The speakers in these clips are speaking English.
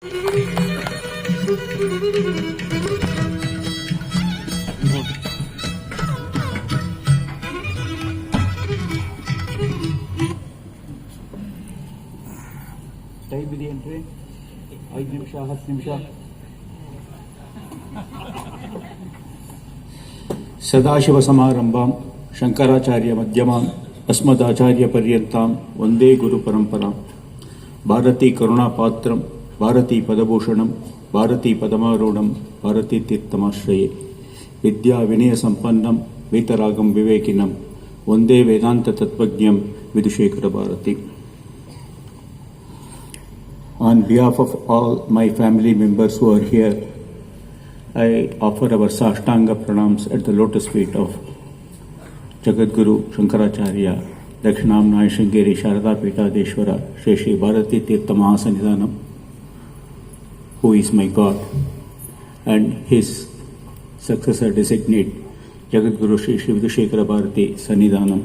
Time ಇದೆಯೇನ್ರಿ? 5 ನಿಮಿಷ 10 ನಿಮಿಷ. ಸದಾಶಿವ ಸಮಾರಂಭಾಂ ಶಂಕರಾಚಾರ್ಯ ಮಧ್ಯಮಾಂ ಅಸ್ಮದಾಚಾರ್ಯ ಪರ್ಯಂತಾಂ ವಂದೇ ಗುರು ಪರಂಪರಾಂ. ಭಾರತೀ ಕರುಣಾಪಾತ್ರಂ ಭಾರತೀ ಪದಭೂಷಣಂ ಭಾರತೀ ಪದಮಾರೂಢಂ ಭಾರತೀ ತೀರ್ಥಮಾಶ್ರಯೇ. ವಿದ್ಯಾ ವಿನಯ ಸಂಪನ್ನಂ ವೀತರಾಗಂ ವಿವೇಕಿನಂ ವಂದೇ ವೇದಾಂತ ತತ್ವಜ್ಞಂ Vidhushekhara Bharati. On behalf of all my family members who are here, I offer our Sashtanga pranams at the lotus feet of Jagadguru Shankaracharya, Dakshinamnaya Sringeri Sharada Pitadeshwara, Shri Shri Bharati Tirtha Mahasannidhanam, who is my God, and his successor designate, Jagadguru Shri Shri Vidhushekara Bharati Sannidhanam,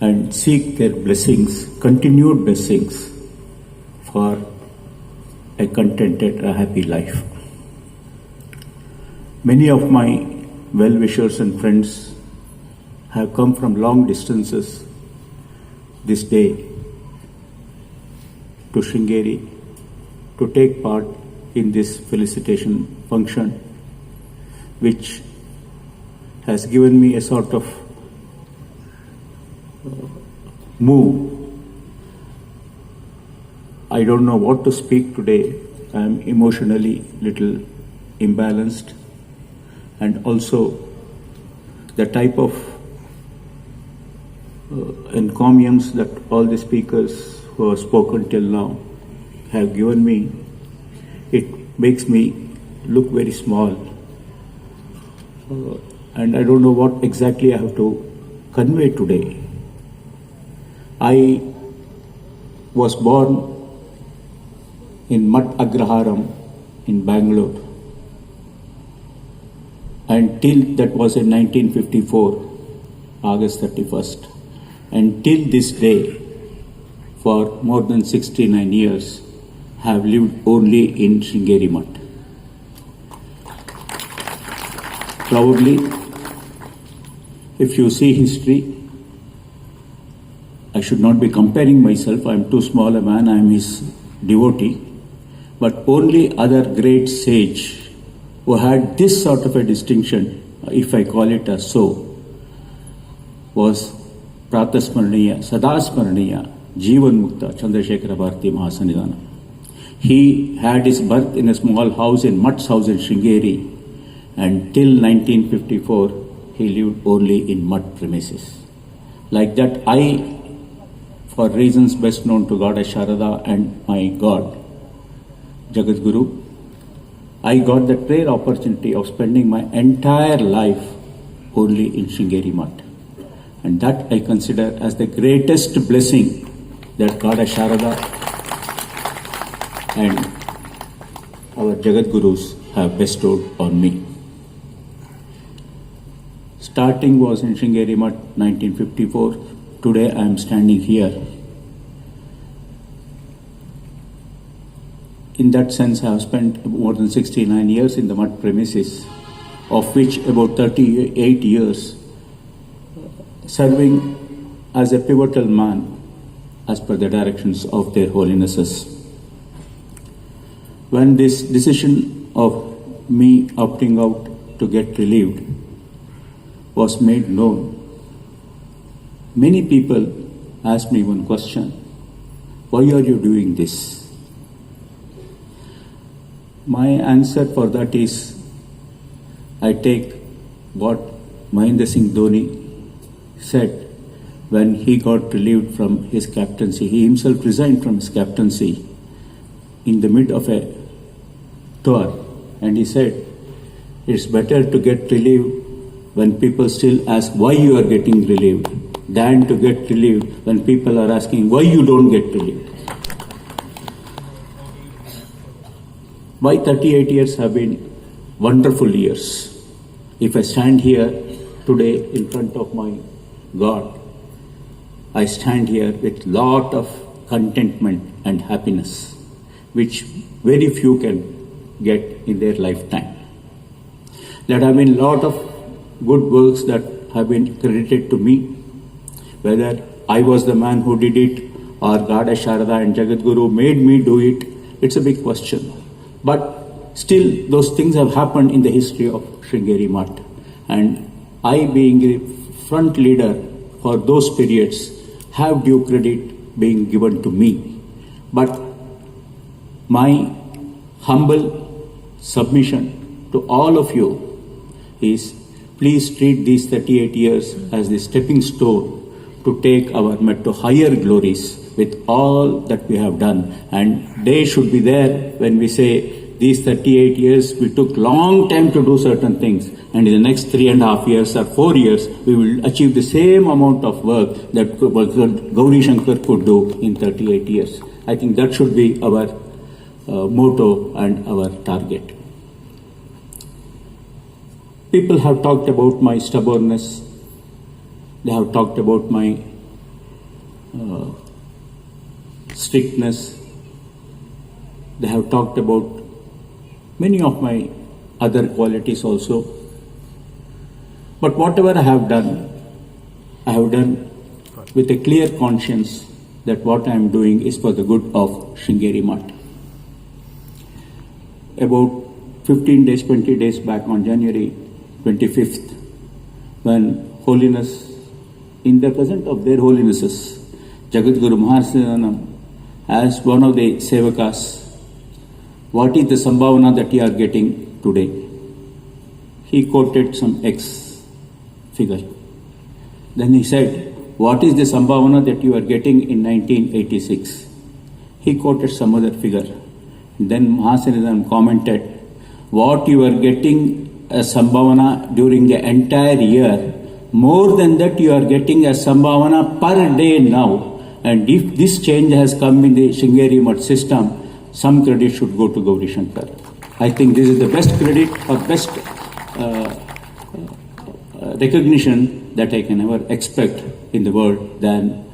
and seek their blessings, continued blessings, for a contented, a happy life. Many of my well-wishers and friends have come from long distances this day to Sringeri to take part in this felicitation function, which has given me a sort of move. I don't know what to speak today. I am emotionally little imbalanced, and also the type of encomiums that all the speakers who have spoken till now have given me, it makes me look very small, and I don't know what exactly I have to convey today. I was born in Mat Agraharam in Bangalore, and till that was in 1954, August 31st, and till this day, for more than 69 years, have lived only in Sringeri Mat. Proudly, if you see history, I should not be comparing myself, I am too small a man, I am his devotee, but only other great sage who had this sort of a distinction, if I call it as so, was Pratasmaraniya, Sadasmaraniya, Jeevan Mukta Chandrasekhara Bharati Mahasannidhanam. He had his birth in a small house in Mutt's house in Sringeri, and till 1954 he lived only in Mutt premises. Like that, I, for reasons best known to Goddess Sharada and my God, Jagadguru, I got the rare opportunity of spending my entire life only in Sringeri Mat. And that I consider as the greatest blessing that Goddess Sharada and our Jagadgurus have bestowed on me. Starting was in Sringeri Mat 1954. Today I am standing here. In that sense, I have spent more than 69 years in the Mutt premises, of which about 38 years serving as a pivotal man as per the directions of their holinesses. When this decision of me opting out to get relieved was made known, many people asked me one question: why are you doing this? My answer for that is, I take what Mahendra Singh Dhoni said when he got relieved from his captaincy. He himself resigned from his captaincy in the mid of a tour, and he said, it's better to get relieved when people still ask why you are getting relieved, than to get relieved when people are asking why you don't get relieved. My 38 years have been wonderful years. If I stand here today in front of my God, I stand here with lot of contentment and happiness. which very few can get in their lifetime. There have been a lot of good works that have been credited to me, whether I was the man who did it or Goddess Sharada and Jagadguru made me do it, it's a big question. But still, those things have happened in the history of Sringeri Mutt. And I, being a front leader for those periods, have due credit being given to me. But my humble submission to all of you is, please treat these 38 years as the stepping stone to take our Met to higher glories with all that we have done. And they should be there when we say these 38 years, we took long time to do certain things. And in the next 3.5 years or 4 years, we will achieve the same amount of work that GowriShankar could do in 38 years. I think that should be our motto and our target. People have talked about my stubbornness. They have talked about my strictness. They have talked about many of my other qualities also. But whatever I have done with a clear conscience that what I am doing is for the good of Sringeri Mutt. About 15 days, 20 days back on January 25th, when Holiness, in the presence of their Holinesses, Jagadguru Maharsananam, as one of the Sevakas, what is the Sambhavana that you are getting today? He quoted some X figure. Then he said, what is the Sambhavana that you are getting in 1986? He quoted some other figure. Then Mahasananam commented, what you are getting a Sambhavana during the entire year, more than that you are getting a Sambhavana per day now. And if this change has come in the Sringeri Mutt system, some credit should go to GowriShankar. I think this is the best credit or best recognition that I can ever expect in the world than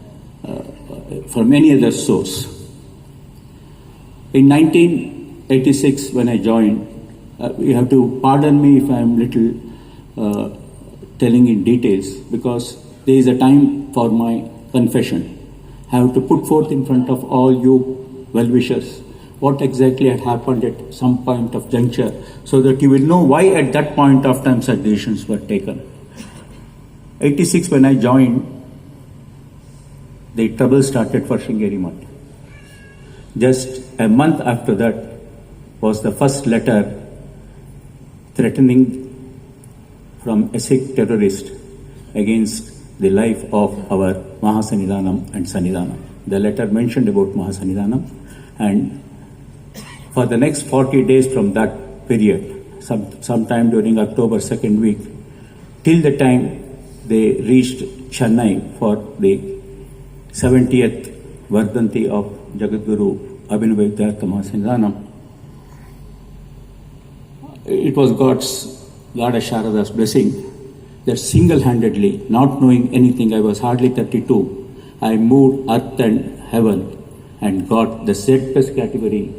from any other source. In 1986, when I joined, you have to pardon me if I am little telling in details, because there is a time for my confession. I have to put forth in front of all you well-wishers what exactly had happened at some point of juncture, so that you will know why at that point of time such decisions were taken. 86, when I joined, the trouble started for Sringeri Mutt. Just a month after that was the first letter threatening from a Sikh terrorist against the life of our Mahasannidhanam and Sannidhanam. The letter mentioned about Mahasannidhanam, and for the next 40 days from that period, sometime during October 2nd week, till the time they reached Chennai for the 70th Vardhanti of Jagadguru Abhinavayadhyaka Mahasannidhanam, it was Goddess Sharada's blessing that single-handedly, not knowing anything, I was hardly 32, I moved earth and heaven and got the Z+ category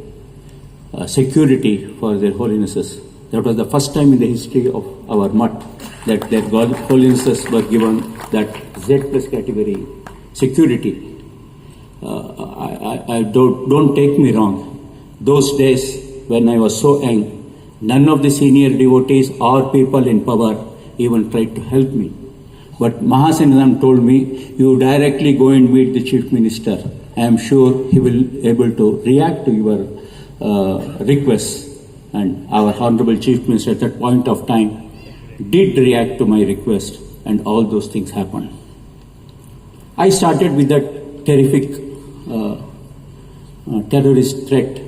security for their Holinesses. That was the first time in the history of our Mutt that their Holinesses were given that Z+ category security. Don't take me wrong. Those days when I was so young, none of the senior devotees or people in power even tried to help me. But Mahasannidhanam told me, you directly go and meet the Chief Minister. I am sure he will be able to react to your requests. And our Honorable Chief Minister at that point of time did react to my request, and all those things happened. I started with that terrific terrorist threat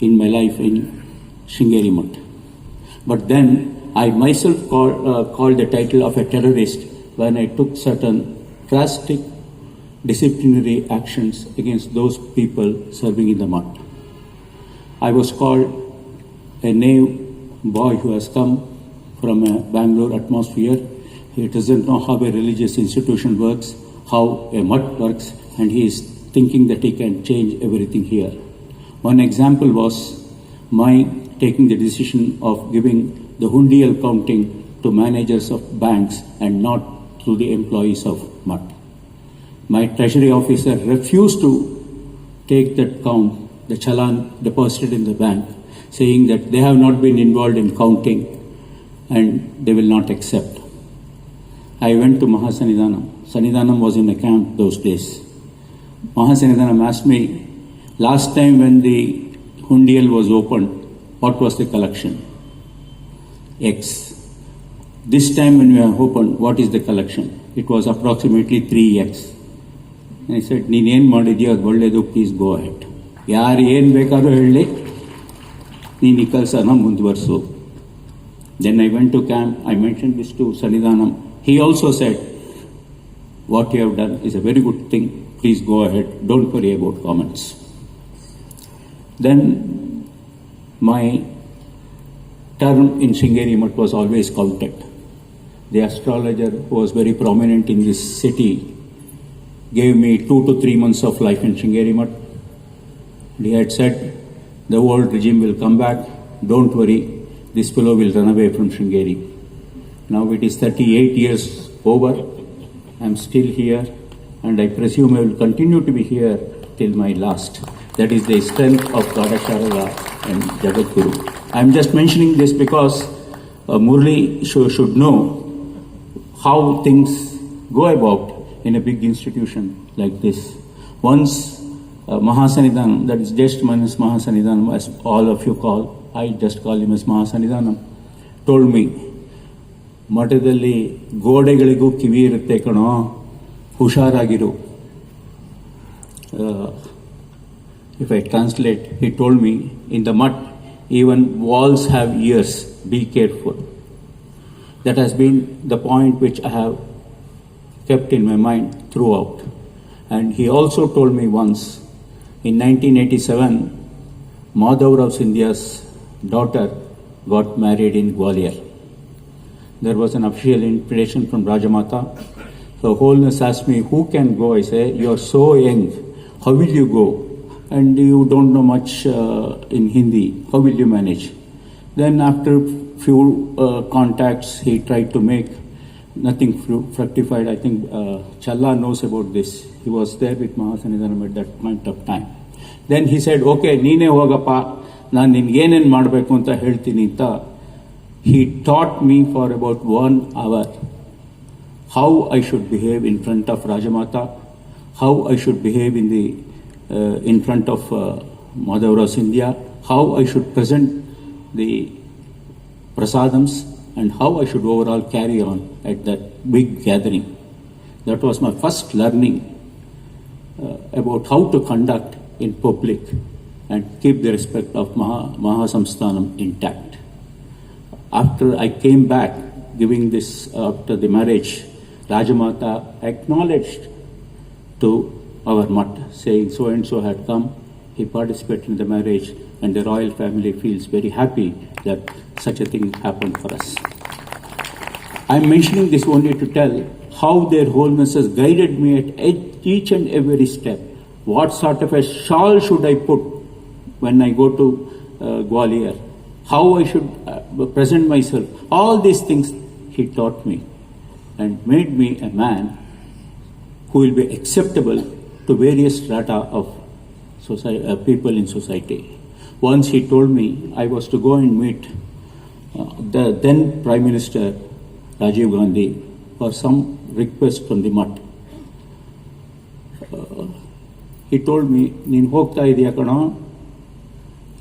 in my life in Sringeri Mutt. But then I myself called the title of a terrorist when I took certain drastic disciplinary actions against those people serving in the Mutt. I was called a knave boy who has come from a Bangalore atmosphere. He doesn't know how a religious institution works, how a Mutt works, and he is thinking that he can change everything here. One example was my taking the decision of giving the hundial counting to managers of banks and not to the employees of MUT. My treasury officer refused to take that count, the challan deposited in the bank, saying that they have not been involved in counting and they will not accept. I went to Mahasanidhanam. Sanidhanam was in a camp those days. Mahasanidhanam asked me, last time when the hundial was opened, what was the collection? X. This time when we have opened, what is the collection? It was approximately 3x. And I said, ನೀನು ಏನು ಮಾಡಿದ್ಯೋ ಅದು ಒಳ್ಳೆಯದು, please go ahead. ಯಾರು ಏನು ಬೇಕಾದ್ರೂ ಹೇಳಿ, ನೀನು ಈ ಕೆಲಸನ ಮುಂದುವರಿಸು. Then I went to camp, I mentioned this to Sanidhanam. He also said, what you have done is a very good thing, please go ahead, don't worry about comments. Then my term in Sringeri Mutt was always counted. The astrologer who was very prominent in this city gave me 2 to 3 months of life in Sringeri Mutt. He had said, the old regime will come back, don't worry, this fellow will run away from Sringeri. Now it is 38 years over, I am still here, and I presume I will continue to be here till my last. That is the strength of GowriShankar and Jagadguru. I am just mentioning this because Murli should know how things go about in a big institution like this. Once Mahasanidhanam, that is just minus Mahasanidhanam, as all of you call, I just call him as Mahasanidhanam, told me, ಮಠದಲ್ಲಿ ಗೋಡೆಗಳಿಗೂ ಕಿವಿ ಇರುತ್ತೆ ಕಣೋ, ಹುಷಾರಾಗಿರು. If I translate, he told me, in the Mutt, even walls have ears, be careful. That has been the point which I have kept in my mind throughout. And he also told me once, in 1987, Madhavrao Scindia's daughter got married in Gwalior. There was an official invitation from Rajamata. So Holiness asked me, who can go? I say, you are so young, how will you go? And you don't know much in Hindi, how will you manage? Then after few contacts he tried to make, nothing fructified. I think Challa knows about this. He was there with Mahasanidhanam at that point of time. Then he said, okay, ನೀನೇ ಹೋಗಪ್ಪ, ನಾನು ನಿನ್ಗೆ ಏನೇನು ಮಾಡಬೇಕು ಅಂತ ಹೇಳ್ತೀನಿ ಅಂತ. He taught me for about 1 hour how I should behave in front of Rajamata, how I should behave in front of Madhavrao Scindia, how I should present the prasadams, and how I should overall carry on at that big gathering. That was my first learning about how to conduct in public and keep the respect of Mahasamsthanam intact. After I came back, giving this after the marriage, Rajamata acknowledged to our Mutt, saying so and so had come, he participated in the marriage, and the royal family feels very happy that such a thing happened for us. I am mentioning this only to tell how their Holiness guided me at each and every step. What sort of a shawl should I put when I go to Gwalior? How I should present myself. All these things he taught me and made me a man who will be acceptable to various strata of people in society. Once he told me I was to go and meet the then Prime Minister Rajiv Gandhi for some request from the Mutt. He told me, ನೀನು ಹೋಗ್ತಾ ಇದೆಯಾ ಕಣೋ,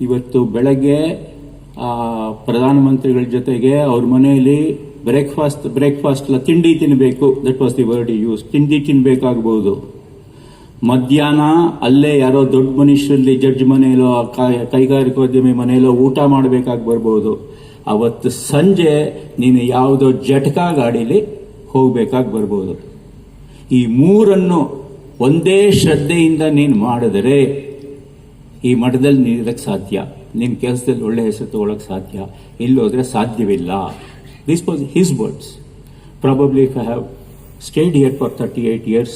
ಇವತ್ತು ಬೆಳಗ್ಗೆ ಪ್ರಧಾನಮಂತ್ರಿಗಳ ಜೊತೆಗೆ ಅವ್ರ ಮನೆಯಲ್ಲಿ ಬ್ರೇಕ್ಫಾಸ್ಟ್ ಅಲ್ಲ, ತಿಂಡಿ ತಿನ್ನಬೇಕು. That was the word use. ತಿಂಡಿ ತಿನ್ಬೇಕಾಗಬಹುದು. ಮಧ್ಯಾಹ್ನ ಅಲ್ಲೇ ಯಾರೋ ದೊಡ್ಡ ಮನುಷ್ಯರಲ್ಲಿ ಜಡ್ಜ್ ಮನೆಯಲ್ಲೋ ಕೈಗಾರಿಕೋದ್ಯಮಿ ಮನೆಯಲ್ಲೋ ಊಟ ಮಾಡಬೇಕಾಗಿ ಬರ್ಬೋದು. ಅವತ್ತು ಸಂಜೆ ನೀನು ಯಾವುದೋ ಜಟಕಾ ಗಾಡೀಲಿ ಹೋಗ್ಬೇಕಾಗಿ ಬರ್ಬೋದು. ಈ ಮೂರನ್ನು ಒಂದೇ ಶ್ರದ್ಧೆಯಿಂದ ನೀನು ಮಾಡಿದರೆ ಈ ಮಠದಲ್ಲಿ ನೀರಕ್ಕೆ ಸಾಧ್ಯ, ನಿನ್ನ ಕೆಲಸದಲ್ಲಿ ಒಳ್ಳೆ ಹೆಸರು ತಗೊಳಕ್ಕೆ ಸಾಧ್ಯ, ಇಲ್ಲೋದ್ರೆ ಸಾಧ್ಯವಿಲ್ಲ. This was his words. Probably if I have stayed here for 38 years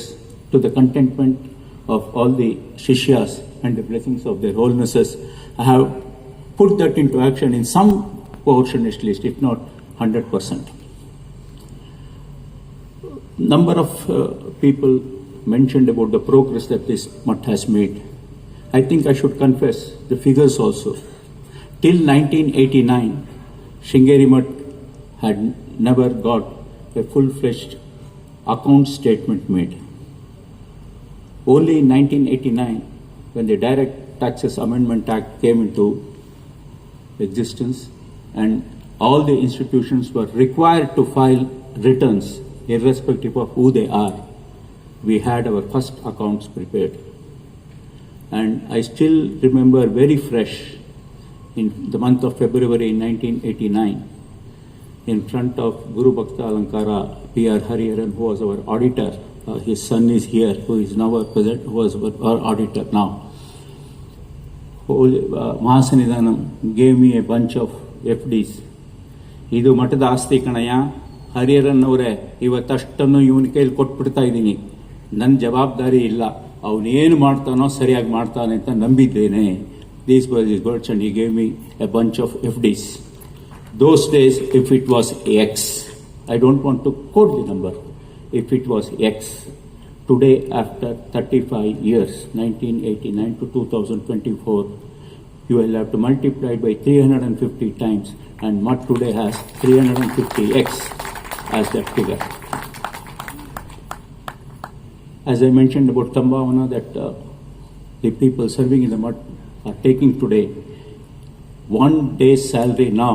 to the contentment of all the Shishyas and the blessings of their holinesses, I have put that into action in some portion at least, if not 100%. Number of people mentioned about the progress that this mutt has made. I think I should confess the figures also. Till 1989, Sringeri mutt had never got a full-fledged account statement made. Only in 1989, when the Direct Taxes Amendment Act came into existence and all the institutions were required to file returns irrespective of who they are, we had our first accounts prepared. And I still remember very fresh, in the month of February 1989, in front of Guru Bhakta Alankara, P.R. Hariharan, who was our auditor. His son is here, who is now our president, who was our auditor now. Mahasanidanam gave me a bunch of FDs. ಇದು ಮಠದ ಆಸ್ತಿ ಕಣಯ್ಯ, ಹರಿಹರನ್ ಅವರೇ, ಇವತ್ತಷ್ಟನ್ನು ಇವನ ಕೈಲಿ ಕೊಟ್ಬಿಡ್ತಾ ಇದ್ದೀನಿ, ನನ್ನ ಜವಾಬ್ದಾರಿ ಇಲ್ಲ, ಅವನೇನು ಮಾಡ್ತಾನೋ ಸರಿಯಾಗಿ ಮಾಡ್ತಾನೆ ಅಂತ ನಂಬಿದ್ದೇನೆ. These were his words, and he gave me a bunch of FDs. Those days, if it was X, I don't want to quote the number, if it was X, today after 35 years, 1989 to 2024, you will have to multiply it by 350 times, and mutt today has 350X as that figure. As I mentioned about Tambavana, that the people serving in the mutt are taking today, 1 day's salary now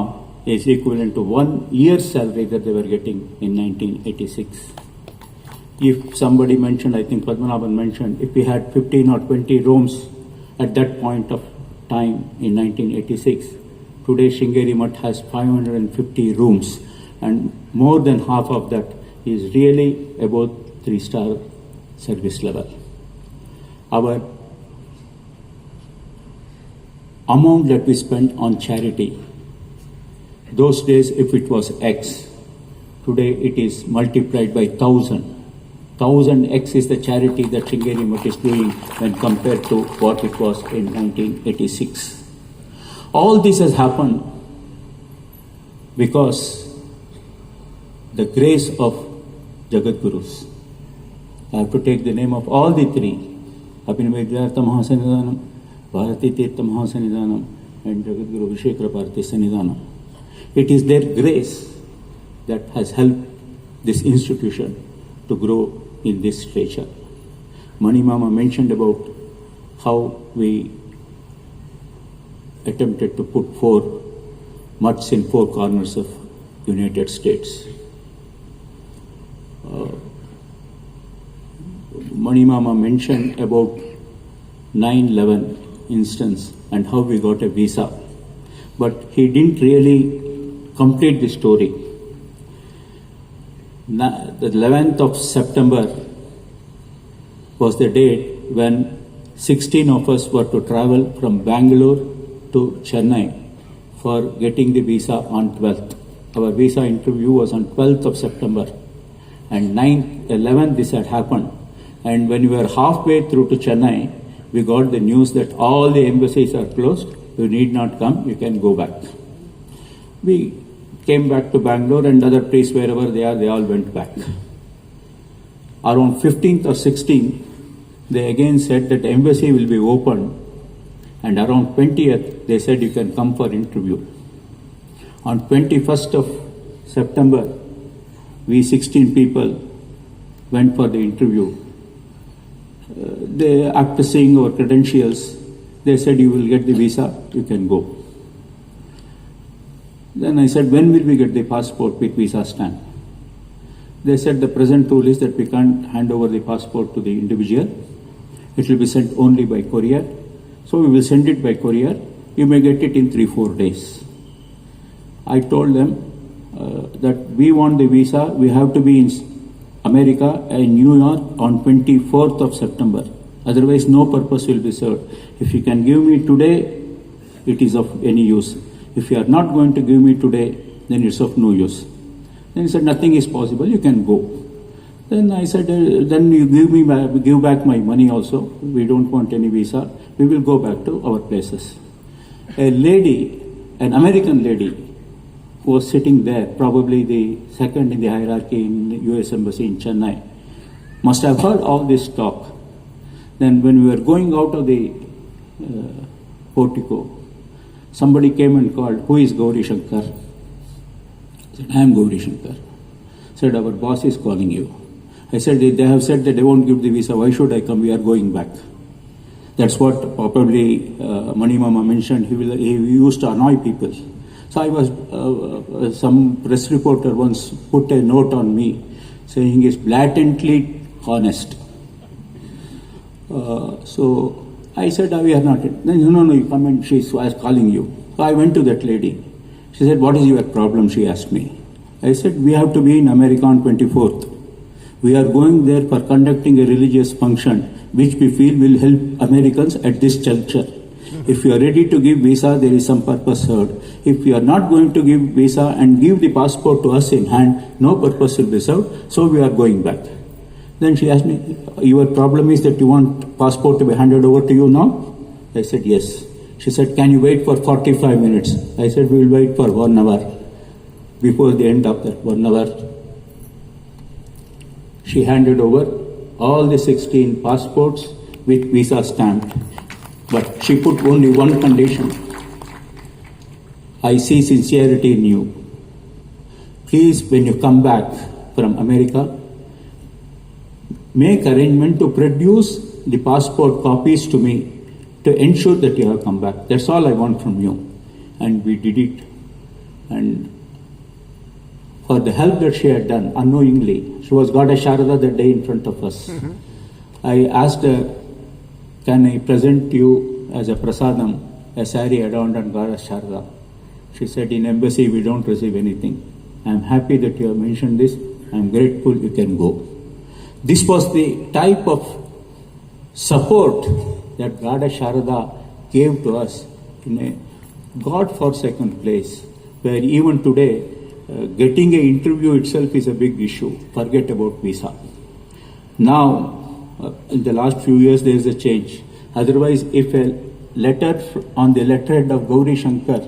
is equivalent to 1 year's salary that they were getting in 1986. If somebody mentioned, I think Padmanabhan mentioned, if we had 15 or 20 rooms at that point of time in 1986, today Sringeri mutt has 550 rooms, and more than half of that is really about 3-star service level. Our amount that we spent on charity, those days if it was X, today it is multiplied by 1,000. 1000X is the charity that Sringeri mutt is doing when compared to what it was in 1986. All this has happened because the grace of Jagat Gurus. I have to take the name of all the three, Abhinavay Vidyartha Mahasanidanam, Bharati Tirtha Mahasanidanam, and Jagat Guru Vishekrapati Sanidanam. It is their grace that has helped this institution to grow in this stature. Mani Mama mentioned about how we attempted to put 4 mutts in 4 corners of United States. Mani Mama mentioned about 9/11 instance and how we got a visa, but he didn't really complete the story. The 11th of September was the date when 16 of us were to travel from Bangalore to Chennai for getting the visa on 12th. Our visa interview was on 12th of September, and 11th this had happened. And when we were halfway through to Chennai, we got the news that all the embassies are closed, you need not come, you can go back. We came back to Bangalore, and other places wherever they are, they all went back. Around 15th or 16th, they again said that the embassy will be open, and around 20th, they said you can come for interview. On 21st of September, we 16 people went for the interview. After seeing our credentials, they said you will get the visa, you can go. Then I said, when will we get the passport with visa stamp? They said the present rule is that we can't hand over the passport to the individual. It will be sent only by courier. So we will send it by courier. You may get it in 3-4 days. I told them that we want the visa. We have to be in America and New York on 24th of September. Otherwise, no purpose will be served. If you can give me today, it is of any use. If you are not going to give me today, then it's of no use. Then he said, nothing is possible, you can go. Then I said, then you give back my money also. We don't want any visa. We will go back to our places. A lady, an American lady, who was sitting there, probably the second in the hierarchy in the US Embassy in Chennai, must have heard all this talk. Then when we were going out of the portico, somebody came and called, "Who is GowriShankar?" I said, "I am GowriShankar." Said, "Our boss is calling you." I said, "They have said that they won't give the visa. Why should I come? We are going back." That's what probably Mani Mama mentioned. He used to annoy people. So I was, some press reporter once put a note on me saying he's blatantly honest. So I said, "We are not." No, you come and she was calling you. So I went to that lady. She said, "What is your problem?" She asked me. I said, "We have to be in America on 24th. We are going there for conducting a religious function which we feel will help Americans at this juncture. If you are ready to give visa, there is some purpose served. If you are not going to give visa and give the passport to us in hand, no purpose will be served, so we are going back." Then she asked me, "Your problem is that you want passport to be handed over to you now?" I said, "Yes." She said, "Can you wait for 45 minutes? I said, "We will wait for 1 hour." Before the end of that 1 hour, she handed over all the 16 passports with visa stamped. But she put only one condition. "I see sincerity in you. Please, when you come back from America, make arrangement to produce the passport copies to me to ensure that you have come back. That's all I want from you." And we did it. And for the help that she had done unknowingly, she was Goddess Sharada that day in front of us. I asked her, "Can I present you as a prasadam, a sari adorned on Goddess Sharada?" She said, "In embassy we don't receive anything. I am happy that you have mentioned this. I am grateful, you can go." This was the type of support that Goddess Sharada gave to us in a God-forsaken place, where even today getting an interview itself is a big issue. Forget about visa. Now, in the last few years, there is a change. Otherwise, if a letter on the letterhead of GowriShankar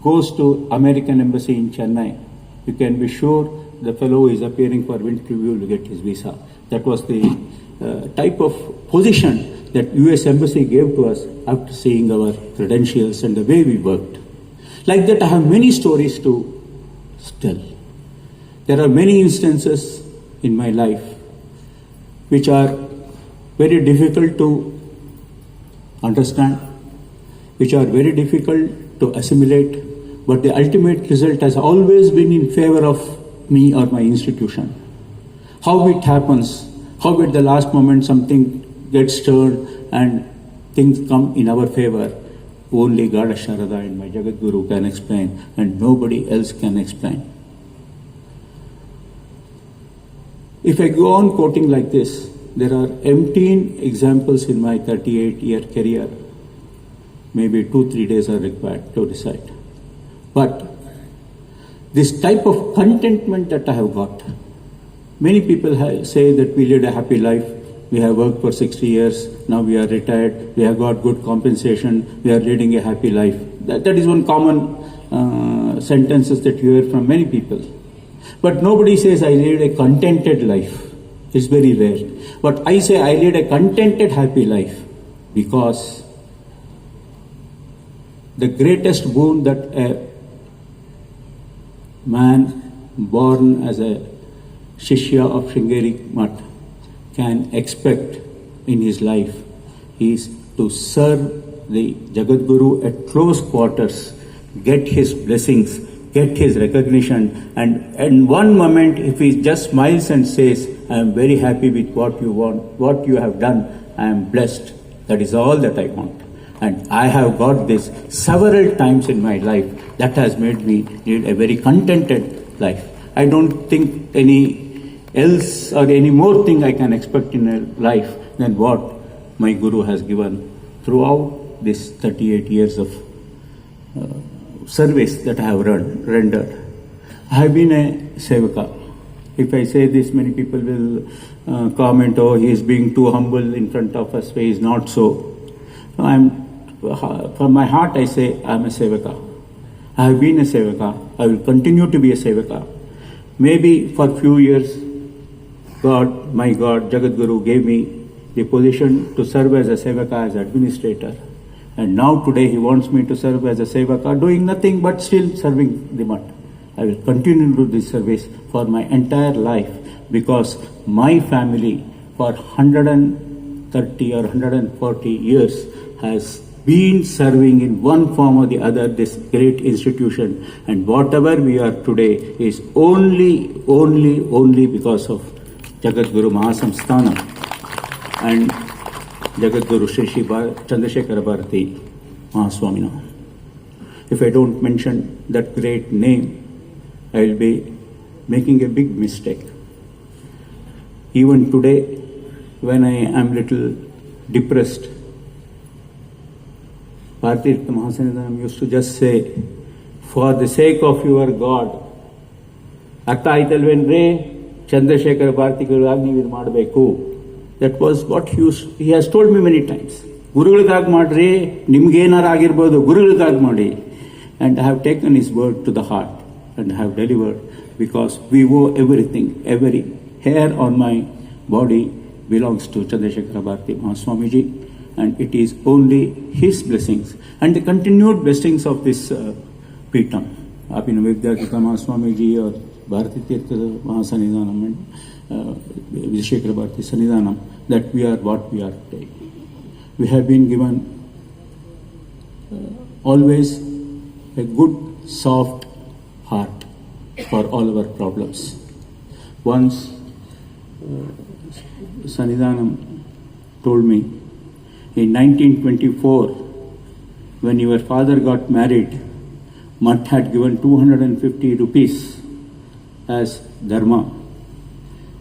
goes to American Embassy in Chennai, you can be sure the fellow who is appearing for interview will get his visa. That was the type of position that US Embassy gave to us after seeing our credentials and the way we worked. Like that, I have many stories to tell. There are many instances in my life which are very difficult to understand, which are very difficult to assimilate, but the ultimate result has always been in favor of me or my institution. How it happens, how at the last moment something gets turned and things come in our favor, only Goddess Sharada and my Jagat Guru can explain, and nobody else can explain. If I go on quoting like this, there are umpteen examples in my 38-year career. Maybe 2-3 days are required to recite. But this type of contentment that I have got, many people say that we lead a happy life. We have worked for 60 years, now we are retired, we have got good compensation, we are leading a happy life. That is one common sentences that you hear from many people. But nobody says, "I lead a contented life." It's very rare. But I say, I lead a contented, happy life, because the greatest boon that a man born as a Shishya of Sringeri Mutt can expect in his life is to serve the Jagat Guru at close quarters, get his blessings, get his recognition, and in one moment, if he just smiles and says, "I am very happy with what you want, what you have done, I am blessed," that is all that I want. And I have got this several times in my life. That has made me lead a very contented life. I don't think any else or any more thing I can expect in a life than what my Guru has given throughout this 38 years of service that I have rendered. I have been a Sevaka. If I say this, many people will comment, oh, he is being too humble in front of us. He is not so. From my heart, I say, I am a Sevaka. I have been a Sevaka. I will continue to be a Sevaka. Maybe for few years, God, my God, Jagadguru gave me the position to serve as a Sevaka, as administrator. And now today he wants me to serve as a Sevaka, doing nothing but still serving the mutt. I will continue to do this service for my entire life, because my family for 130 or 140 years has been serving in one form or the other this great institution, and whatever we are today is only because of Jagadguru Mahasamsthana and Jagadguru Shri Chandrasekhara Bharati Mahaswamina. If I don't mention that great name, I will be making a big mistake. Even today, when I am little depressed, Bharati Mahasanidanam used to just say, for the sake of your God, Artha Aitalvenre, Chandrasekhara Bharati Gurugni Madbeku. That was what he has told me many times. Gurugalಗಾಗಿ ಮಾಡ್ರಿ, ನಿಮ್ಗೇನಾರ ಆಗಿರ್ಬೋದು, ಗುರುಗಳಿಗಾಗಿ ಮಾಡಿ. And I have taken his word to the heart and have delivered, because we owe everything. Every hair on my body belongs to Chandrasekhara Bharati Mahaswamiji, and it is only his blessings and the continued blessings of this Peetham, Abhinavagdhyakita Mahaswamiji or Bharati Tirtha Mahasanidanam and Vijayashekhara Bharati Sanidanam, that we are what we are today. We have been given always a good, soft heart for all our problems. Once Sanidanam told me, in 1924, when your father got married, Mutt had given 250 rupees as dharma.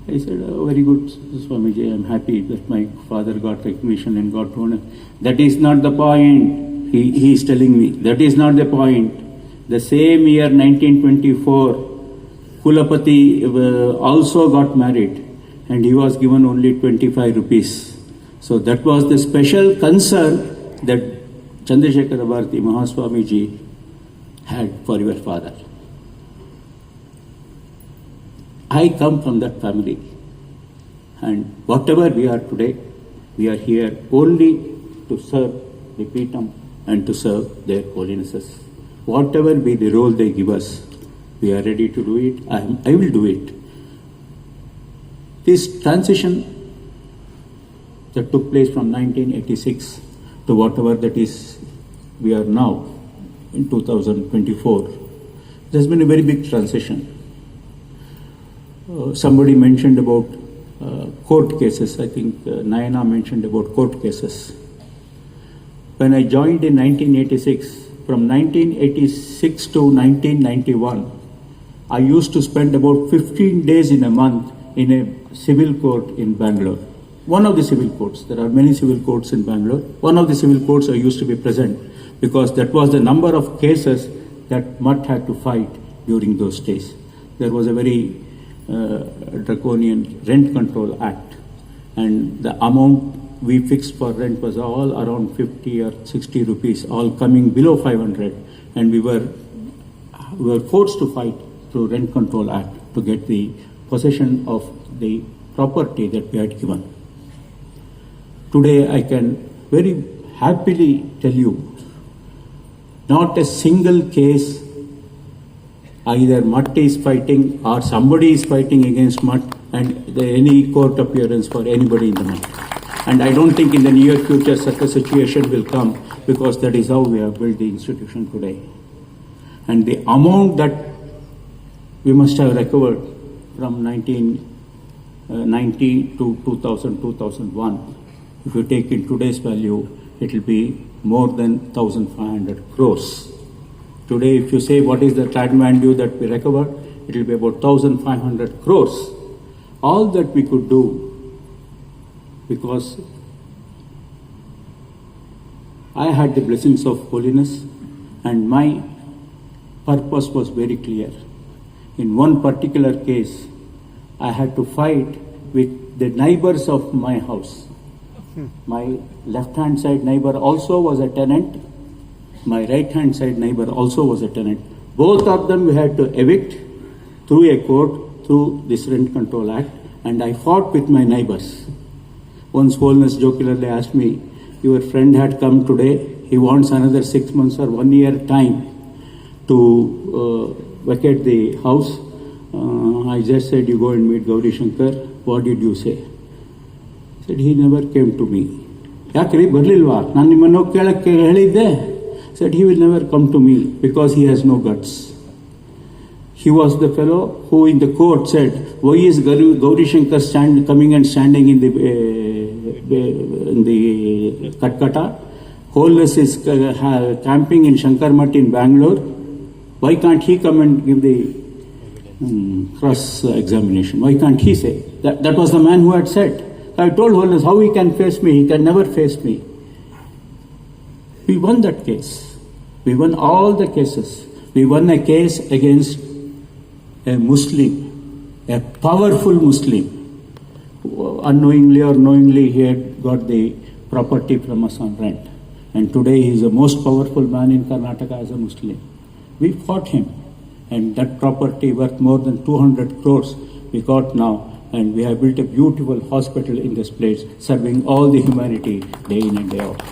I said, oh, very good, Swamiji, I am happy that my father got recognition and got honor. That is not the point, he is telling me. That is not the point. The same year, 1924, Kulapati also got married, and he was given only 25 rupees. So that was the special concern that Chandrasekhara Bharati Mahaswamiji had for your father. I come from that family, and whatever we are today, we are here only to serve the Peetham and to serve their holinesses. Whatever be the role they give us, we are ready to do it. I will do it. This transition that took place from 1986 to whatever that is we are now in 2024, there's been a very big transition. Somebody mentioned about court cases. I think Nayana mentioned about court cases. When I joined in 1986, from 1986 to 1991, I used to spend about 15 days in a month in a civil court in Bangalore. One of the civil courts. There are many civil courts in Bangalore. One of the civil courts I used to be present, because that was the number of cases that Mutt had to fight during those days. There was a very draconian Rent Control Act, and the amount we fixed for rent was all around 50 or 60 rupees, all coming below 500, and we were forced to fight through Rent Control Act to get the possession of the property that we had given. Today I can very happily tell you, not a single case either Mutt is fighting or somebody is fighting against Mutt and any court appearance for anybody in the Mutt. And I don't think in the near future such a situation will come, because that is how we have built the institution today. And the amount that we must have recovered from 1990 to 2000, 2001, if you take in today's value, it will be more than 1,500 crores. Today, if you say what is the trade value that we recovered, it will be about 1,500 crores. All that we could do, because I had the blessings of holiness and my purpose was very clear. In one particular case, I had to fight with the neighbors of my house. My left-hand side neighbor also was a tenant. My right-hand side neighbor also was a tenant. Both of them we had to evict through a court, through this Rent Control Act, and I fought with my neighbors. Once Holiness jokingly asked me, your friend had come today, he wants another 6 months or 1 year time to vacate the house. I just said, you go and meet GowriShankar. What did you say? He said, he never came to me. Yakri barlilva? Nanu nimmanu hogi kelakke helidde? Said, he will never come to me because he has no guts. He was the fellow who in the court said, why is GowriShankar coming and standing in the Katkata? Holiness is camping in Shankarmat in Bangalore. Why can't he come and give the cross-examination? Why can't he say? That was the man who had said. I told Holiness, how he can face me? He can never face me. We won that case. We won all the cases. We won a case against a Muslim, a powerful Muslim. Unknowingly or knowingly, he had got the property from us on rent. And today he is the most powerful man in Karnataka as a Muslim. We fought him. And that property worth more than 200 crores we got now. And we have built a beautiful hospital in this place, serving all the humanity day in and day out.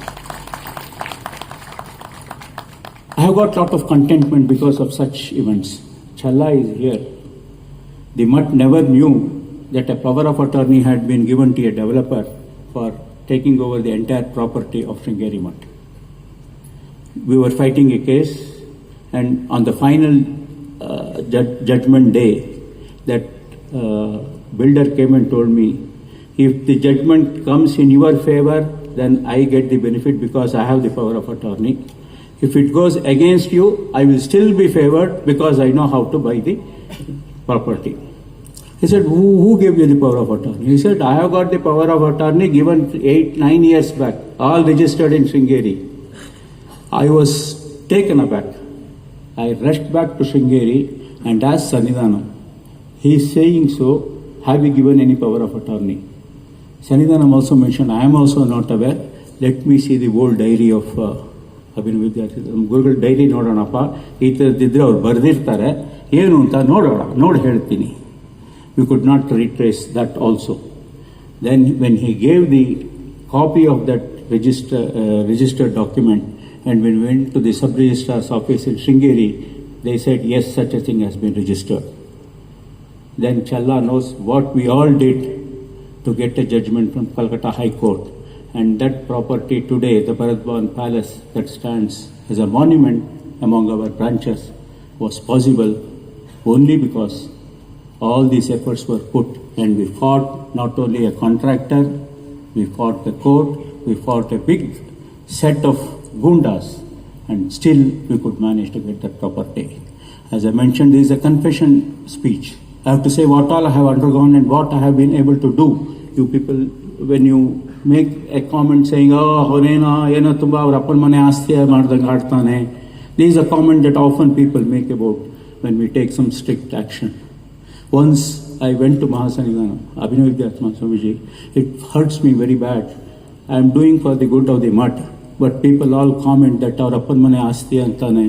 I have got a lot of contentment because of such events. Challa is here. The Mutt never knew that a power of attorney had been given to a developer for taking over the entire property of Sringeri Mutt. We were fighting a case, and on the final judgment day, that builder came and told me, if the judgment comes in your favor, then I get the benefit because I have the power of attorney. If it goes against you, I will still be favored because I know how to buy the property. He said, who gave you the power of attorney? He said, I have got the power of attorney given 8-9 years back, all registered in Sringeri. I was taken aback. I rushed back to Sringeri and asked Sanidhanam. He is saying so, have you given any power of attorney? Sanidhanam also mentioned, I am also not aware. Let me see the old diary of ಗುರುಗಳ dairy ನೋಡೋಣಪ್ಪ, ಈ ಥರದ್ದಿದ್ರೆ ಅವ್ರು ಬರೆದಿರ್ತಾರೆ, ಏನು ಅಂತ ನೋಡೋಣ, ನೋಡಿ ಹೇಳ್ತೀನಿ. We could not retrace that also. Then when he gave the copy of that registered document, and when we went to the sub-registrar's office in Sringeri, they said, yes, such a thing has been registered. Then Challa knows what we all did to get a judgment from Calcutta High Court. And that property today, the Bharat Bhavan Palace that stands as a monument among our branches, was possible only because all these efforts were put, and we fought not only a contractor, we fought the court, we fought a big set of gundas, and still we could manage to get that property. As I mentioned, this is a confession speech. I have to say what all I have undergone and what I have been able to do. You people, when you make a comment saying, oh, eno tumba avar appan mane aasti ಮಾಡ್ದಂಗೆ ಆಡ್ತಾನೆ. This is a comment that often people make about when we take some strict action. Once I went to Mahasanidhanam, Abhinav Vidyatma Swamiji, it hurts me very bad. I am doing for the good of the Mutt, but people all comment that avar appan mane aasti ಅಂತಾನೆ,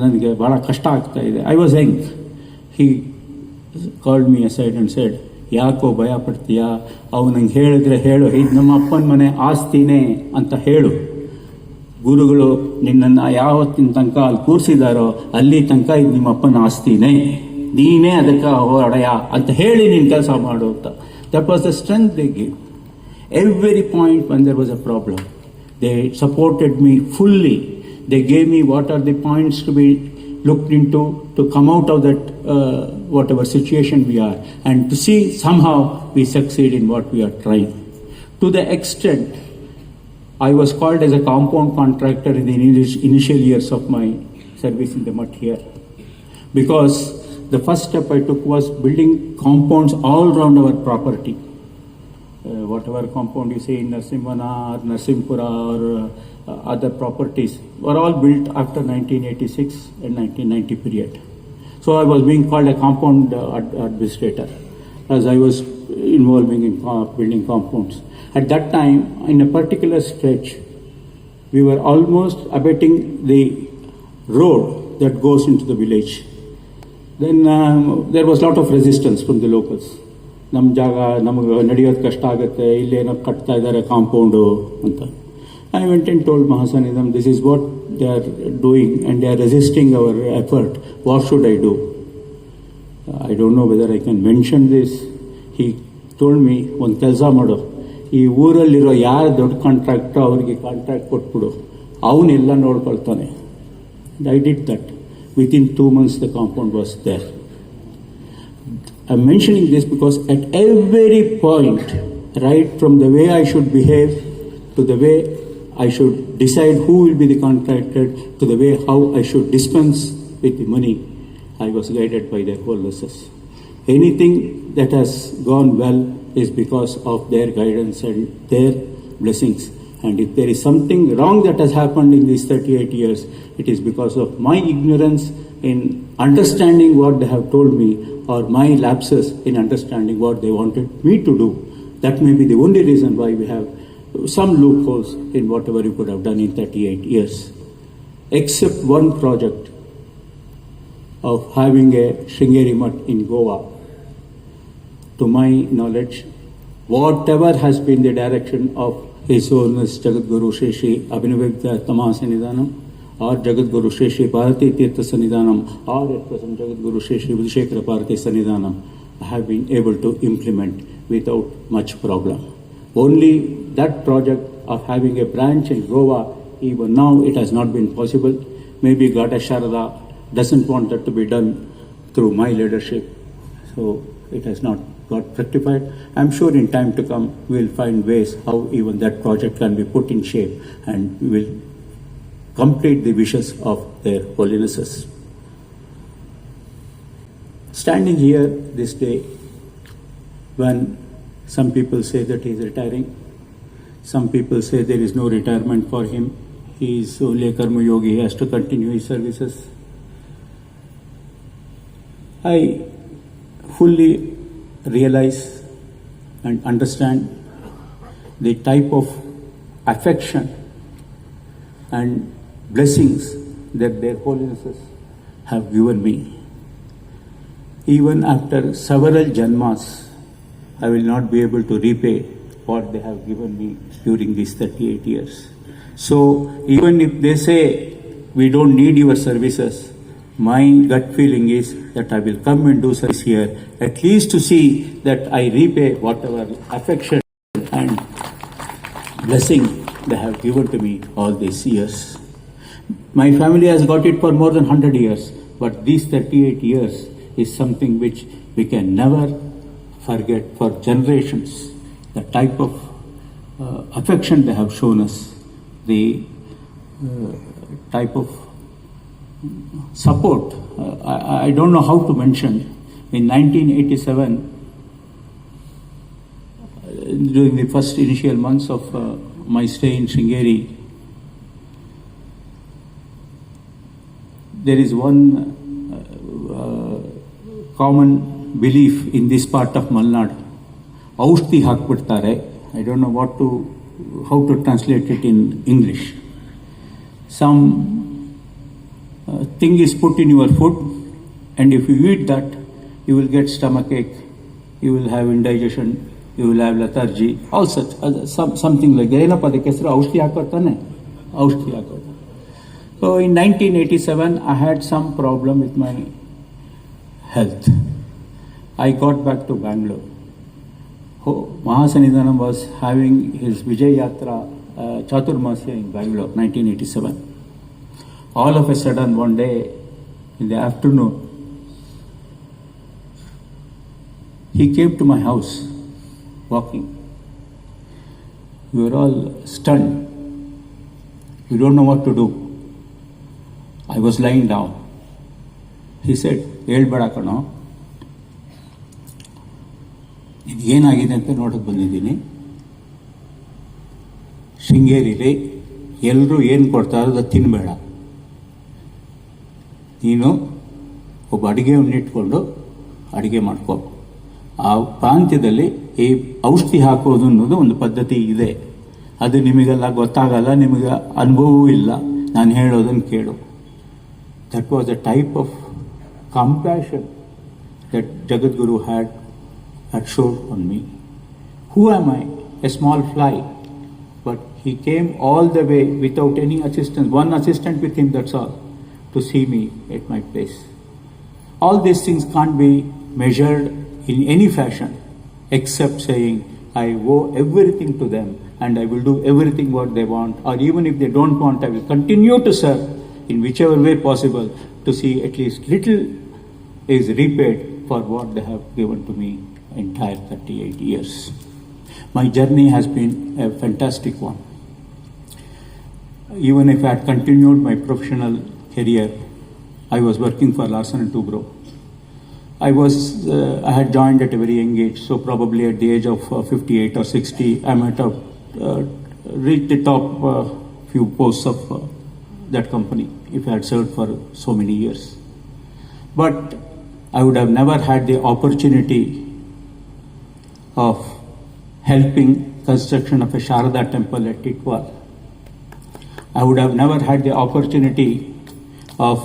ನನಗೆ ಬಹಳ ಕಷ್ಟ ಆಗ್ತಾ ಇದೆ. I was young. He called me aside and said, ಯಾಕೋ ಭಯ ಪಡ್ತೀಯಾ, ಅವು ನಂಗೆ ಹೇಳಿದ್ರೆ ಹೇಳು, ಇದು ನಮ್ಮ ಅಪ್ಪನ ಮನೆ ಆಸ್ತಿನೇ ಅಂತ ಹೇಳು. ಗುರುಗಳು ನಿನ್ನನ್ನು ಯಾವತ್ತಿನ ತನಕ ಅಲ್ಲಿ ಕೂರಿಸಿದಾರೋ ಅಲ್ಲಿ ತನಕ ಇದು ನಿಮ್ಮ ಅಪ್ಪನ ಆಸ್ತಿನೇ, ನೀನೇ ಅದಕ್ಕೆ ಒಡೆಯ ಅಂತ ಹೇಳಿ ನೀನು ಕೆಲಸ ಮಾಡು ಅಂತ. That was the strength they give. Every point when there was a problem, they supported me fully. They gave me what are the points to be looked into to come out of that whatever situation we are, and to see somehow we succeed in what we are trying. To the extent I was called as a compound contractor in the initial years of my service in the Mutt here, because the first step I took was building compounds all around our property. Whatever compound you say in Narsimvana or Narsimpura or other properties were all built after 1986 and 1990 period. So I was being called a compound administrator. as I was involving in building compounds. At that time, in a particular stretch, we were almost abetting the road that goes into the village. Then there was a lot of resistance from the locals. ನಮ್ಮ ಜಾಗ ನಮಗೆ ನಡೆಯೋದು ಕಷ್ಟ ಆಗುತ್ತೆ, ಇಲ್ಲೇನೋ ಕಟ್ತಾ ಇದ್ದಾರೆ compound ಅಂತ. I went and told Mahasanidam, this is what they are doing and they are resisting our effort. What should I do? I don't know whether I can mention this. He told me, ಒಂದು ಕೆಲಸ ಮಾಡು, ಈ ಊರಲ್ಲಿರೋ ಯಾರು ದೊಡ್ಡ ಕಾಂಟ್ರಾಕ್ಟೋ ಅವರಿಗೆ contract ಕೊಟ್ಬಿಡು, ಅವನ್ನೆಲ್ಲ ನೋಡ್ಕೊಳ್ತಾನೆ. I did that. Within 2 months the compound was there. I'm mentioning this because at every point, right from the way I should behave to the way I should decide who will be the contractor to the way how I should dispense with the money, I was guided by their holiness. Anything that has gone well is because of their guidance and their blessings. And if there is something wrong that has happened in these 38 years, it is because of my ignorance in understanding what they have told me or my lapses in understanding what they wanted me to do. That may be the only reason why we have some loopholes in whatever you could have done in 38 years. Except one project of having a Sringeri Mutt in Goa. To my knowledge, whatever has been the direction of His Holiness Jagadguru Shri Shri Abhinavagya Tama Sannidhanam or Jagadguru Shri Shri Bharati Tirtha Sannidhanam or at present Jagadguru Shri Shri Vidishekara Bharati Sannidhanam, I have been able to implement without much problem. Only that project of having a branch in Goa, even now it has not been possible. Maybe Gata Sharada doesn't want that to be done through my leadership, so it has not got rectified. I'm sure in time to come we will find ways how even that project can be put in shape and we will complete the wishes of their holinesses. Standing here this day, when some people say that he is retiring, some people say there is no retirement for him, he is only a karma yogi, he has to continue his services. I fully realize and understand the type of affection and blessings that their holinesses have given me. Even after several janmas, I will not be able to repay what they have given me during these 38 years. So even if they say we don't need your services, my gut feeling is that I will come and do service here, at least to see that I repay whatever affection and blessing they have given to me all these years. My family has got it for more than 100 years, but these 38 years is something which we can never forget for generations. The type of affection they have shown us, the type of support, I don't know how to mention. In 1987, during the first initial months of my stay in Sringeri, there is one common belief in this part of Malnad. Aushti hakbittare. I don't know how to translate it in English. Some thing is put in your food, and if you eat that, you will get stomachache, you will have indigestion, you will have lethargy, all such, something like that. ಏನಪ್ಪ ಅದಕ್ಕೆ ಹೆಸರು ಔಷಧಿ ಹಾಕೋತಾನೆ, ಔಷಧಿ ಹಾಕೋದು. So in 1987, I had some problem with my health. I got back to Bangalore. Mahasanidhanam was having his Vijay Yatra Chaturmasya in Bangalore, 1987. All of a sudden, one day in the afternoon, he came to my house walking. We were all stunned. We don't know what to do. I was lying down. He said, "Helbada kano, ಏನಾಗಿದೆ ಅಂತ ನೋಡಕ್ಕೆ ಬಂದಿದ್ದೀನಿ. ಶೃಂಗೇರಿಲಿ ಎಲ್ಲರೂ ಏನು ಕೊಡ್ತಾರೋ ಅದು ತಿನ್ನಬೇಡ. ನೀನು ಒಬ್ಬ ಅಡುಗೆಯನ್ನ ಇಟ್ಕೊಂಡು ಅಡುಗೆ ಮಾಡ್ಕೋ. ಆ ಪ್ರಾಂತ್ಯದಲ್ಲಿ ಈ ಔಷಧಿ ಹಾಕೋದು ಅನ್ನೋದು ಒಂದು ಪದ್ಧತಿ ಇದೆ. ಅದು ನಿಮಗೆಲ್ಲ ಗೊತ್ತಾಗಲ್ಲ, ನಿಮಗೆ ಅನುಭವವೂ ಇಲ್ಲ, ನಾನು ಹೇಳೋದನ್ನು ಕೇಳು. That was a type of compassion that Jagadguru had showed on me. Who am I? A small fly. But he came all the way without any assistance, one assistant with him, that's all, to see me at my place. All these things can't be measured in any fashion except saying, I owe everything to them and I will do everything what they want, or even if they don't want, I will continue to serve in whichever way possible to see at least little is repaid for what they have given to me entire 38 years. My journey has been a fantastic one. Even if I had continued my professional career, I was working for Larsen & Toubro. I had joined at a very young age, so probably at the age of 58 or 60, I might have reached the top few posts of that company if I had served for so many years. But I would have never had the opportunity of helping construction of a Sharada temple at Titwal. I would have never had the opportunity of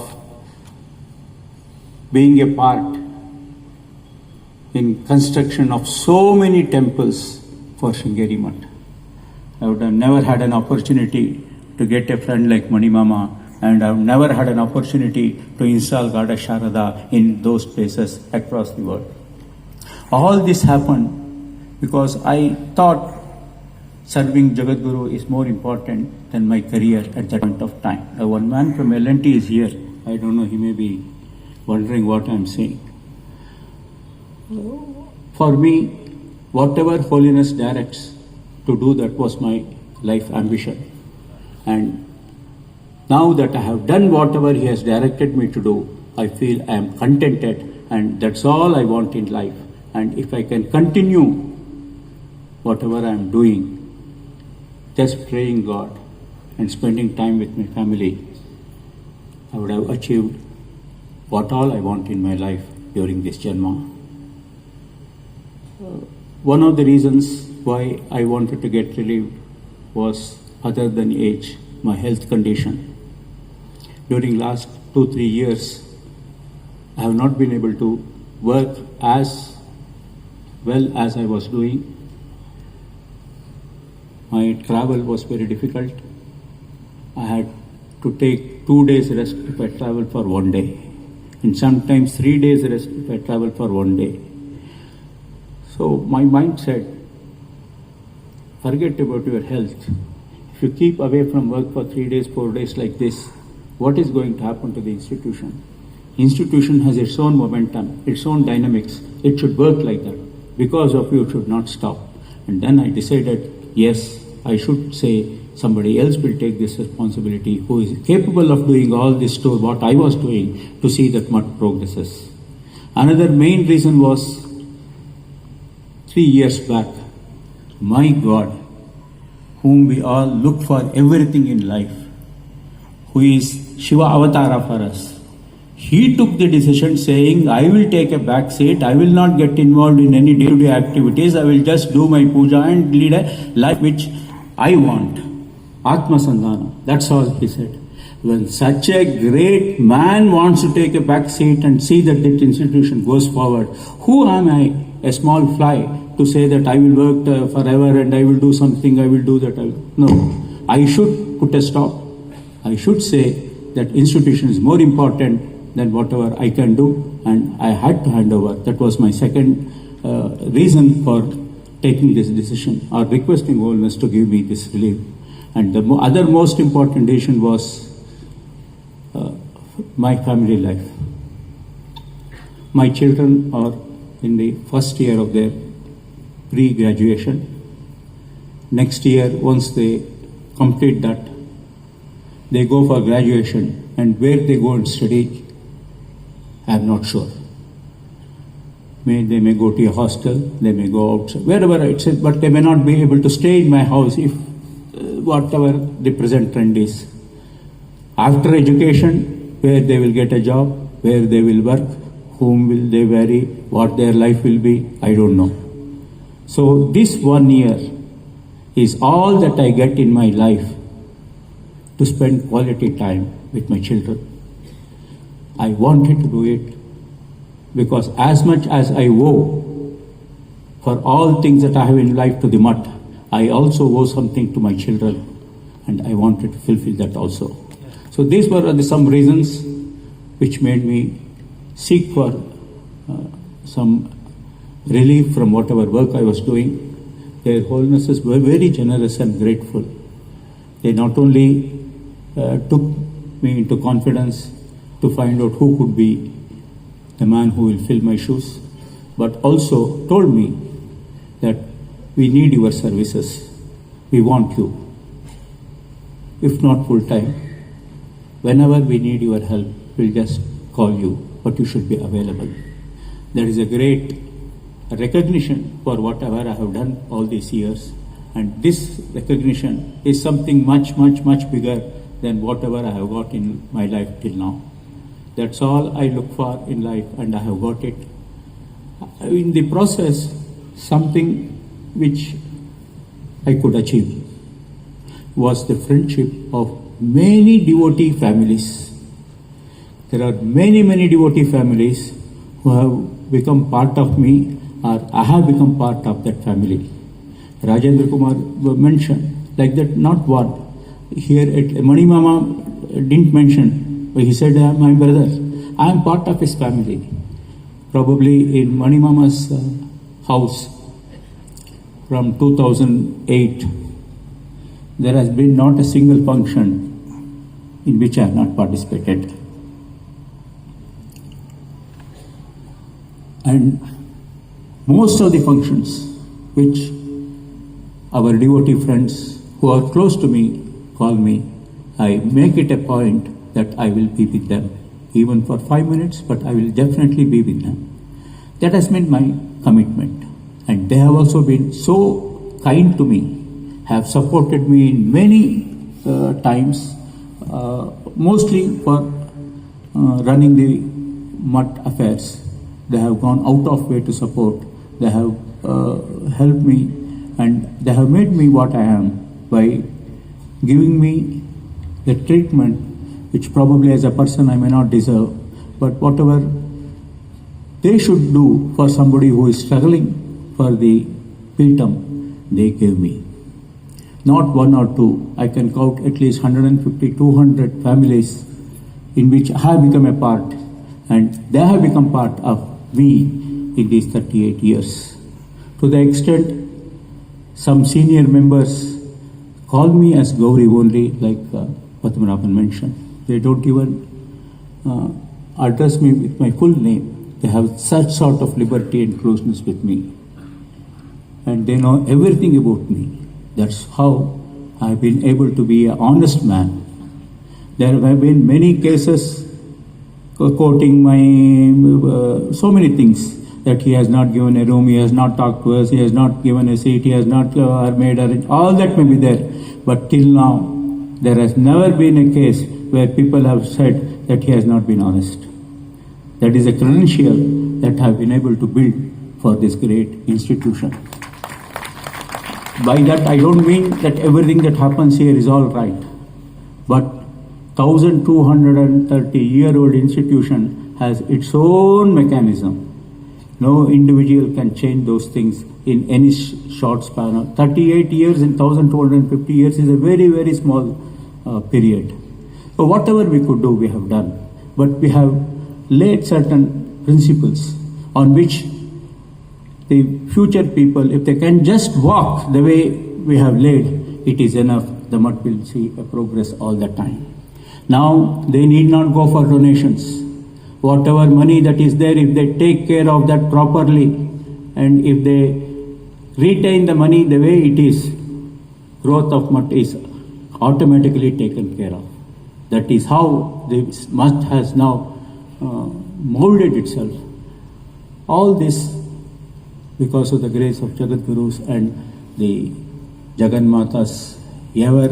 being a part in construction of so many temples for Sringeri Mutt. I would have never had an opportunity to get a friend like Mani Mama, and I've never had an opportunity to install Goddess Sharada in those places across the world. All this happened because I thought serving Jagadguru is more important than my career at that point of time. One man from L&T is here. I don't know, he may be wondering what I'm saying. For me, whatever holiness directs to do, that was my life ambition. And now that I have done whatever he has directed me to do, I feel I am contented, and that's all I want in life. And if I can continue whatever I am doing, just praying God and spending time with my family, I would have achieved what all I want in my life during this Janma. One of the reasons why I wanted to get relieved was, other than age, my health condition. During last 2-3 years, I have not been able to work as well as I was doing. My travel was very difficult. I had to take 2 days rest if I travel for 1 day, and sometimes 3 days rest if I travel for 1 day. So my mind said, forget about your health. If you keep away from work for 3 days, 4 days like this, what is going to happen to the institution? Institution has its own momentum, its own dynamics. It should work like that. Because of you, it should not stop. And then I decided, yes, I should say somebody else will take this responsibility, who is capable of doing all this to what I was doing, to see that much progresses. Another main reason was, 3 years back, my God, whom we all look for everything in life, who is Shiva Avatara for us, he took the decision saying, I will take a back seat, I will not get involved in any day-to-day activities, I will just do my puja and lead a life which I want. Atma Sandhana, that's all he said. When such a great man wants to take a back seat and see that that institution goes forward, who am I, a small fly, to say that I will work forever and I will do something, I will do that? No, I should put a stop. I should say that institution is more important than whatever I can do, and I had to hand over. That was my second reason for taking this decision, or requesting Holiness to give me this relief. And the other most important decision was my family life. My children are in the first year of their pre-graduation. Next year, once they complete that, they go for graduation, and where they go and study, I am not sure. They may go to a hostel, they may go outside, wherever it says, but they may not be able to stay in my house if whatever the present trend is. After education, where they will get a job, where they will work, whom will they marry, what their life will be, I don't know. So this 1 year is all that I get in my life to spend quality time with my children. I wanted to do it because as much as I owe for all things that I have in life to the mutt, I also owe something to my children, and I wanted to fulfill that also. So these were some reasons which made me seek for some relief from whatever work I was doing. Their Holiness were very generous and grateful. They not only took me into confidence to find out who could be the man who will fill my shoes, but also told me that we need your services. We want you. If not full time, whenever we need your help, we'll just call you, but you should be available. There is a great recognition for whatever I have done all these years, and this recognition is something much, much, much bigger than whatever I have got in my life till now. That's all I look for in life, and I have got it. In the process, something which I could achieve was the friendship of many devotee families. There are many, many devotee families who have become part of me, or I have become part of that family. Rajendra Kumar mentioned like that, not one. Here at Mani Mama didn't mention, but he said, I am my brother. I am part of his family. Probably in Mani Mama's house from 2008, there has been not a single function in which I have not participated. And most of the functions which our devotee friends who are close to me call me, I make it a point that I will be with them, even for 5 minutes, but I will definitely be with them. That has been my commitment. And they have also been so kind to me, have supported me in many times, mostly for running the mutt affairs. They have gone out of way to support. They have helped me, and they have made me what I am by giving me the treatment which probably as a person I may not deserve, but whatever they should do for somebody who is struggling for the Piltam, they gave me. Not one or two, I can count at least 150, 200 families in which I have become a part, and they have become part of me in these 38 years. To the extent some senior members call me as Gauri only, like Padmanabhan mentioned. They don't even address me with my full name. They have such sort of liberty and closeness with me. And they know everything about me. That's how I've been able to be an honest man. There have been many cases quoting my so many things, that he has not given a room, he has not talked to us, he has not given a seat, he has not made arrangements. All that may be there. But till now, there has never been a case where people have said that he has not been honest. That is a credential that I have been able to build for this great institution. By that, I don't mean that everything that happens here is all right. But 1230-year-old institution has its own mechanism. No individual can change those things in any short span of 38 years. In 1250 years is a very, very small period. So whatever we could do, we have done. But we have laid certain principles on which the future people, if they can just walk the way we have laid, it is enough. The mutt will see a progress all the time. Now they need not go for donations. Whatever money that is there, if they take care of that properly, and if they retain the money the way it is, growth of mutt is automatically taken care of. That is how the mutt has now molded itself. All this because of the grace of Jagat Gurus and the Jagan Mata's ever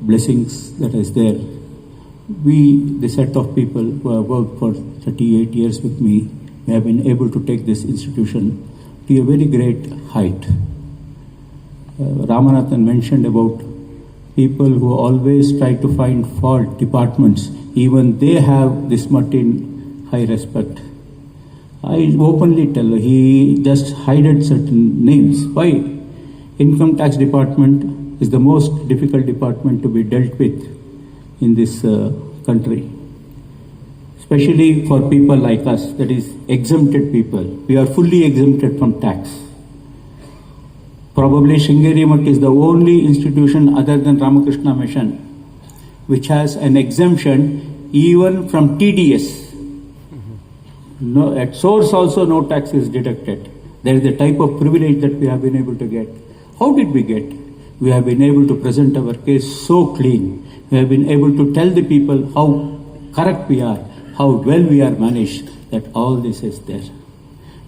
blessings that is there. we, the set of people who have worked for 38 years with me, we have been able to take this institution to a very great height. Ramanathan mentioned about people who always try to find fault, departments, even they have this much in high respect. I openly tell he just hided certain names. Why? Income tax department is the most difficult department to be dealt with in this country. Especially for people like us, that is exempted people. We are fully exempted from tax. Probably Sringeri Mutt is the only institution other than Ramakrishna Mission which has an exemption even from TDS. No, at source also no tax is deducted. There is a type of privilege that we have been able to get. How did we get? We have been able to present our case so clean. We have been able to tell the people how correct we are, how well we are managed, that all this is there.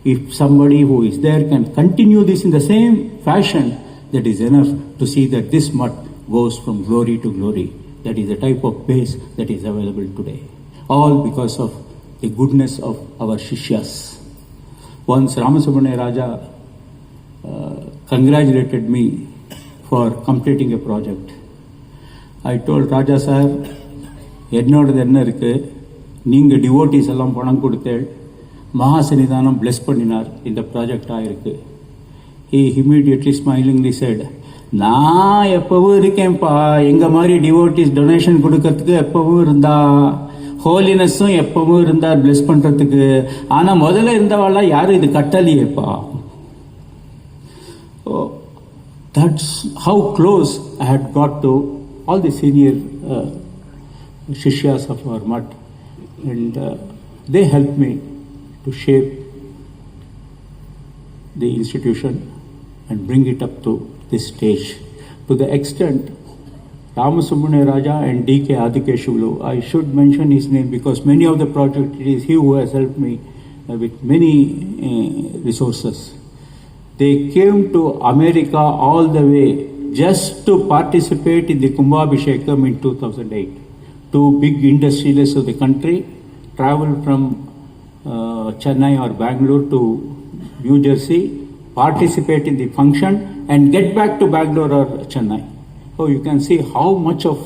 If somebody who is there can continue this in the same fashion, that is enough to see that this mutt goes from glory to glory. That is the type of base that is available today. All because of the goodness of our Shishyas. Once Ramasubramanya Raja congratulated me for completing a project. I told Raja sir, என்னோடது என்ன இருக்கு, நீங்க devotees எல்லாம் பணம் கொடுத்தேள், மகாசன்னிதானம் bless பண்ணினார், இந்த project ஆயிருக்கு. He immediately smilingly said, நான் எப்பவும் இருக்கேன்ப்பா, எங்க மாதிரி டிவோட்டிஸ் டொனேஷன் கொடுக்கறதுக்கு எப்பவும் இருந்தா, ஹோலினஸும் எப்பவும் இருந்தார் பிளஸ் பண்றதுக்கு, ஆனா முதல்ல இருந்தவாளா யாரும் இது கட்டலையேப்பா. That's how close I had got to all the senior Shishyas of our mutt, and they helped me to shape the institution and bring it up to this stage. To the extent, Ramasubramanya Raja and D.K. Adikeshulu, I should mention his name because many of the projects, it is he who has helped me with many resources. They came to America all the way just to participate in the Kumbhabhishekam in 2008. Two big industrialists of the country traveled from Chennai or Bangalore to New Jersey, participate in the function and get back to Bangalore or Chennai. So you can see how much of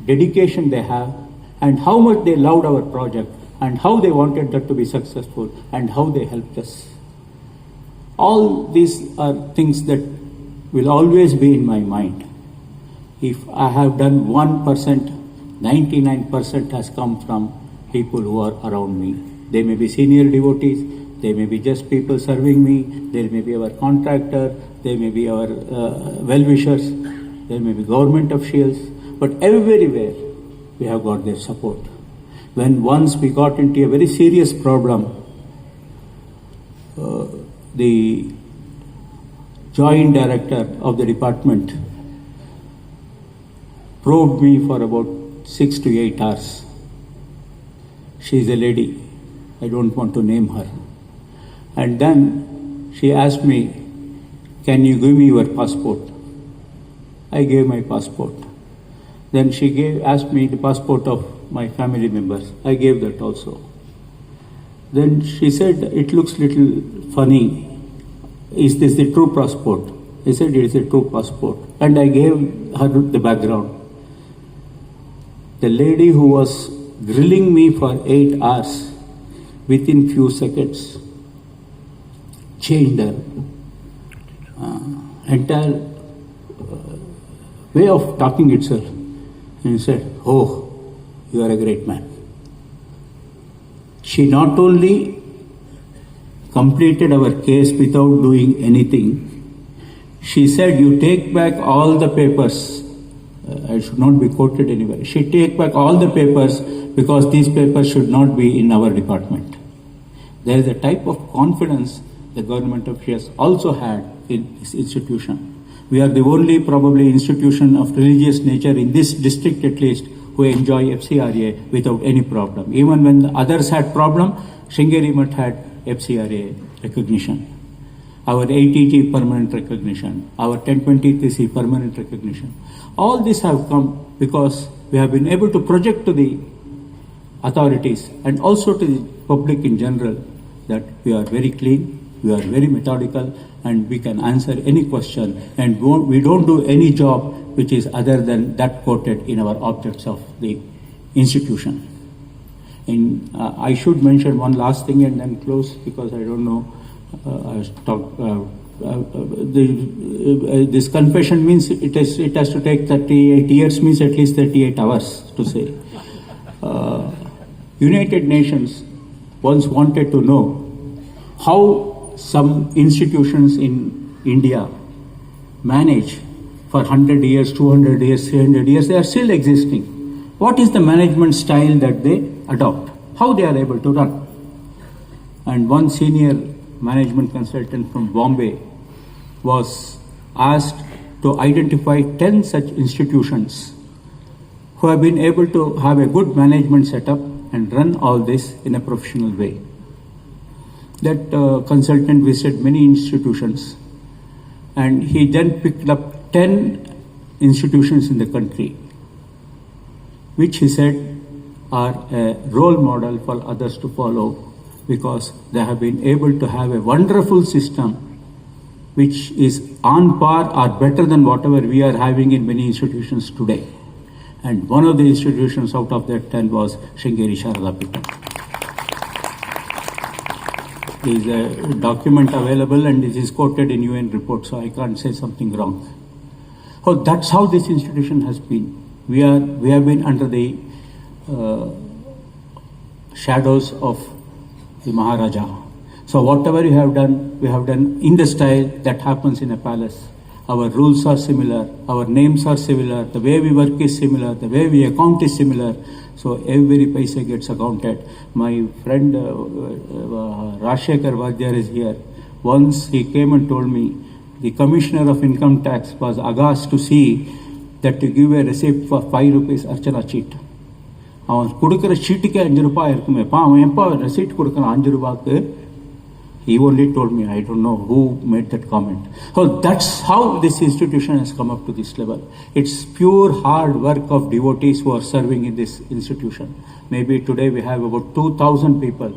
dedication they have and how much they loved our project and how they wanted that to be successful and how they helped us. All these are things that will always be in my mind. If I have done 1%, 99% has come from people who are around me. They may be senior devotees, they may be just people serving me, they may be our contractor, they may be our well-wishers, there may be government officials, but everywhere we have got their support. When once we got into a very serious problem, the joint director of the department probed me for about 6 to 8 hours. She is a lady, I don't want to name her. And then she asked me, can you give me your passport? I gave my passport. Then she asked me the passport of my family members. I gave that also. Then she said, it looks little funny. Is this the true passport? I said, it is a true passport. And I gave her the background. The lady who was grilling me for 8 hours, within few seconds, changed her entire way of talking itself. And he said, oh, you are a great man. She not only completed our case without doing anything, she said, you take back all the papers. I should not be quoted anywhere. She take back all the papers because these papers should not be in our department. There is a type of confidence the government officials also had in this institution. We are the only probably institution of religious nature in this district at least who enjoy FCRA without any problem. Even when the others had problem, Sringeri Mutt had FCRA recognition. Our ATG permanent recognition, our 1023C permanent recognition. All this have come because we have been able to project to the authorities and also to the public in general that we are very clean, we are very methodical, and we can answer any question, and we don't do any job which is other than that quoted in our objects of the institution. I should mention one last thing and then close, because I don't know. This confession means it has to take 38 years, means at least 38 hours to say. United Nations once wanted to know how some institutions in India manage for 100 years, 200 years, 300 years, they are still existing. What is the management style that they adopt? How they are able to run? And one senior management consultant from Bombay was asked to identify 10 such institutions who have been able to have a good management setup and run all this in a professional way. That consultant visited many institutions, and he then picked up 10 institutions in the country, which he said are a role model for others to follow, because they have been able to have a wonderful system which is on par or better than whatever we are having in many institutions today. And one of the institutions out of that 10 was Sringeri Sharada Peetham. There is a document available and it is quoted in UN report, so I can't say something wrong. So that's how this institution has been. We have been under the shadows of the Maharaja. So whatever we have done in the style that happens in a palace. Our rules are similar, our names are similar, the way we work is similar, the way we account is similar. So every paisa gets accounted. My friend GowriShankar Vadyar is here. Once he came and told me the Commissioner of Income Tax was aghast to see that to give a receipt for 5 rupees Archana cheat. அவன் கொடுக்குற சீட்டுக்கே 5 ரூபாய் இருக்குமேப்பா, அவன் எப்போ ரெசீட் கொடுக்குறான் 5 ரூபாய்க்கு? He only told me, I don't know who made that comment. So that's how this institution has come up to this level. It's pure hard work of devotees who are serving in this institution. Maybe today we have about 2,000 people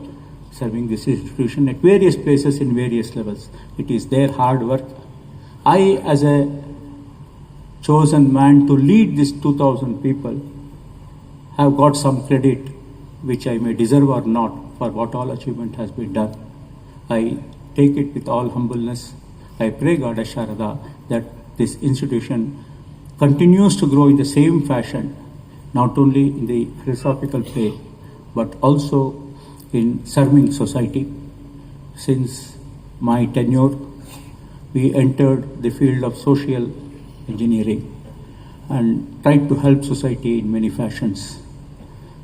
serving this institution at various places in various levels. It is their hard work. I, as a chosen man to lead these 2,000 people, have got some credit, which I may deserve or not, for what all achievement has been done. I take it with all humbleness. I pray Goddess Sharada that this institution continues to grow in the same fashion, not only in the philosophical play, but also in serving society. Since my tenure, we entered the field of social engineering and tried to help society in many fashions.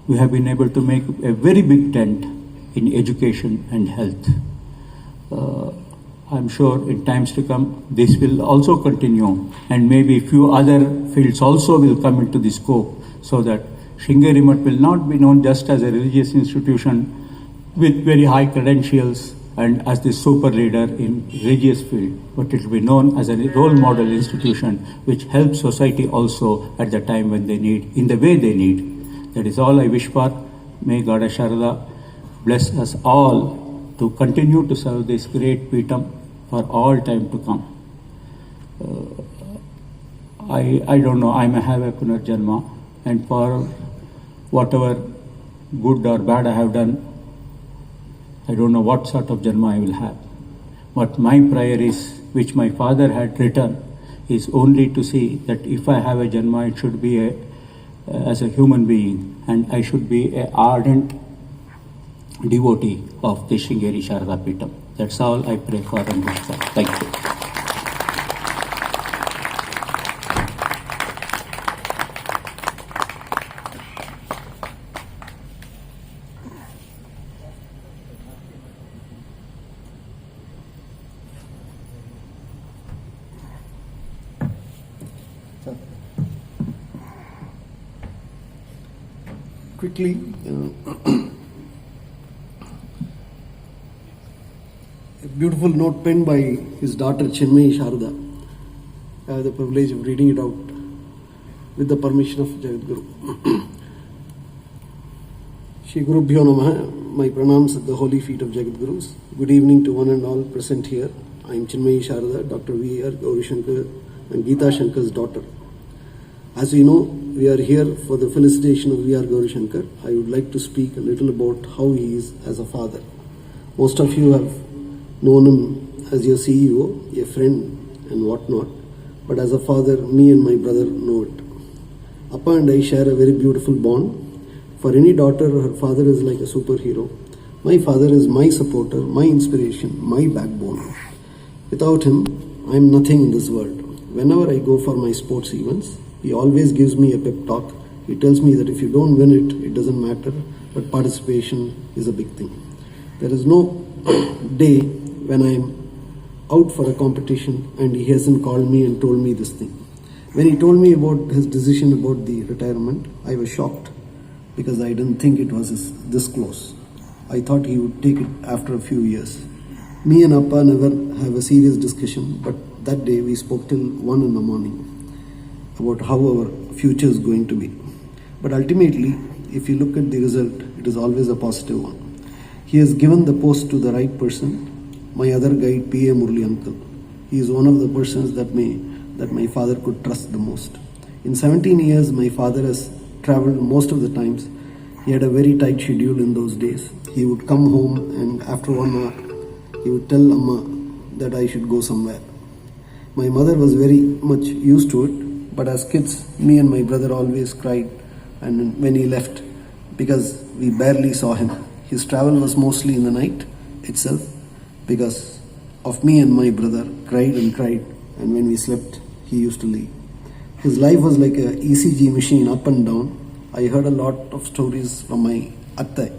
We have been able to make a very big dent in education and health. I'm sure in times to come this will also continue, and maybe few other fields also will come into the scope, so that Sringeri Mutt will not be known just as a religious institution with very high credentials and as the super leader in religious field, but it will be known as a role model institution which helps society also at the time when they need, in the way they need. That is all I wish for. May Goddess Sharada bless us all to continue to serve this great Peetham for all time to come. I don't know, I may have a Punarjanma, and for whatever good or bad I have done, I don't know what sort of Janma I will have. But my prayer is, which my father had written, is only to see that if I have a Janma, it should be as a human being, and I should be an ardent devotee of the Sringeri Sharada Peetham. That's all I pray for and wish for. Thank you. Quickly, a beautiful note penned by his daughter Chinmayi Sharada. I have the privilege of reading it out. with the permission of Jagadguru. Shri Gurubhyo Namaha. My pranams at the holy feet of Jagadgurus. Good evening to one and all present here. I am Chinmayi Sharada, Dr. V.R. GowriShankar and Geeta Shankar's daughter. As we know, we are here for the felicitation of V.R. GowriShankar. I would like to speak a little about how he is as a father. Most of you have known him as your CEO, a friend and whatnot. But as a father, me and my brother know it. Appa and I share a very beautiful bond. For any daughter, her father is like a superhero. My father is my supporter, my inspiration, my backbone. Without him, I am nothing in this world. Whenever I go for my sports events, he always gives me a pep talk. He tells me that if you don't win it, it doesn't matter, but participation is a big thing. There is no day when I am out for a competition and he hasn't called me and told me this thing. When he told me about his decision about the retirement, I was shocked because I didn't think it was this close. I thought he would take it after a few years. Me and Appa never have a serious discussion, but that day we spoke till 1 in the morning about how our future is going to be. But ultimately, if you look at the result, it is always a positive one. He has given the post to the right person, my other guide, P.A. Murli uncle. He is one of the persons that my father could trust the most. In 17 years, my father has traveled most of the times. He had a very tight schedule in those days. He would come home and after 1 hour, he would tell Amma that I should go somewhere. My mother was very much used to it, but as kids, me and my brother always cried and when he left because we barely saw him. His travel was mostly in the night itself because of me and my brother cried, and when we slept, he used to leave. His life was like a ECG machine, up and down. I heard a lot of stories from my atta,